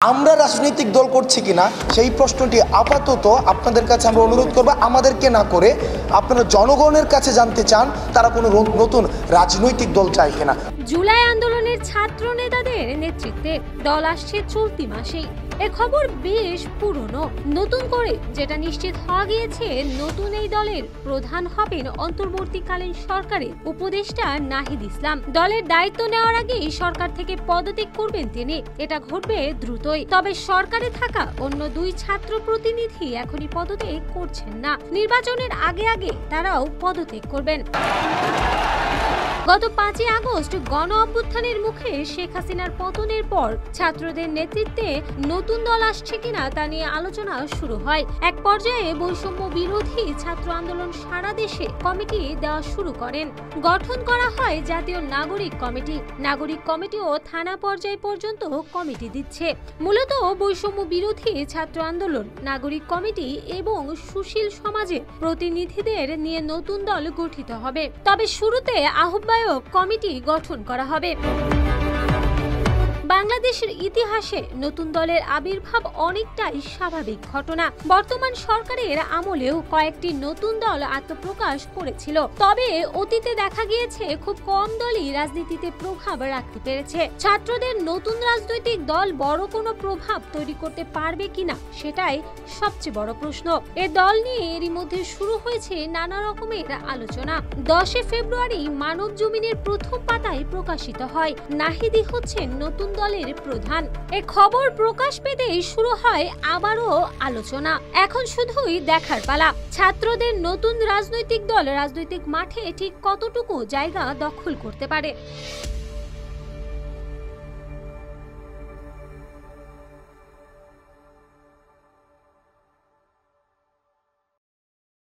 আমরা রাজনৈতিক দল করছি কিনা সেই প্রশ্নটি আপাতত আপনাদের কাছে আমরা অনুরোধ করব, আমাদেরকে না করে আপনারা জনগণের কাছে জানতে চান তারা কোনো নতুন রাজনৈতিক দল চায় কিনা। জুলাই আন্দোলনের ছাত্র নেতাদের নেতৃত্বে দল আসছে চলতি মাসেই। এ খবর বেশ পুরনো। নতুন করে যেটা নিশ্চিত হওয়া গিয়েছে, নতুন এই দলের প্রধান হবেন অন্তর্বর্তীকালীন সরকারের উপদেষ্টা নাহিদ ইসলাম। দলের দায়িত্ব নেওয়ার আগেই সরকার থেকে পদত্যাগ করবেন তিনি। এটা ঘটবে দ্রুতই। তবে সরকারে থাকা অন্য দুই ছাত্র প্রতিনিধি এখনই পদত্যাগ করছেন না। নির্বাচনের আগে আগে তারাও পদত্যাগ করবেন। গত 5 আগস্ট গণ অভ্যুত্থানের মুখে শেখ হাসিনার পতনের পর ছাত্রদের নেতৃত্বে নতুন দল আসছে কিনা তা নিয়ে আলোচনা শুরু হয়। এক পর্যায়ে বৈষম্য বিরোধী ছাত্র আন্দোলন সারা দেশে কমিটি দেওয়া শুরু করেন। গঠন করা হয় জাতীয় নাগরিক কমিটি। নাগরিক কমিটিও থানা পর্যায় পর্যন্ত কমিটি দিচ্ছে। মূলত বৈষম্য বিরোধী ছাত্র আন্দোলন, নাগরিক কমিটি এবং সুশীল সমাজের প্রতিনিধিদের নিয়ে নতুন দল গঠিত হবে। তবে শুরুতে আহ্বায়ক কমিটি গঠন করা হবে। বাংলাদেশের ইতিহাসে নতুন দলের আবির্ভাব অনেকটাই স্বাভাবিক ঘটনা। বর্তমান সরকারের আমলেও কয়েকটি নতুন দল আত্মপ্রকাশ করেছিল। তবে অতীতে দেখা গিয়েছে খুব কম দলই রাজনীতিতে প্রভাব রাখতে পেরেছে। ছাত্রদের নতুন রাজনৈতিক দল বড় কোনো প্রভাব তৈরি করতে পারবে কিনা সেটাই সবচেয়ে বড় প্রশ্ন। এ দল নিয়ে এরই মধ্যে শুরু হয়েছে নানা রকমের আলোচনা। 10 ফেব্রুয়ারি মানব জমিনের প্রথম পাতায় প্রকাশিত হয় নাহিদই হচ্ছেন নতুন দলের প্রধান। এ খবর প্রকাশ পেতেই শুরু হয় আবারও আলোচনা। এখন শুধুই দেখার পালা, ছাত্রদের নতুন রাজনৈতিক দল রাজনৈতিক মাঠে ঠিক কতটুকু জায়গা দখল করতে পারে।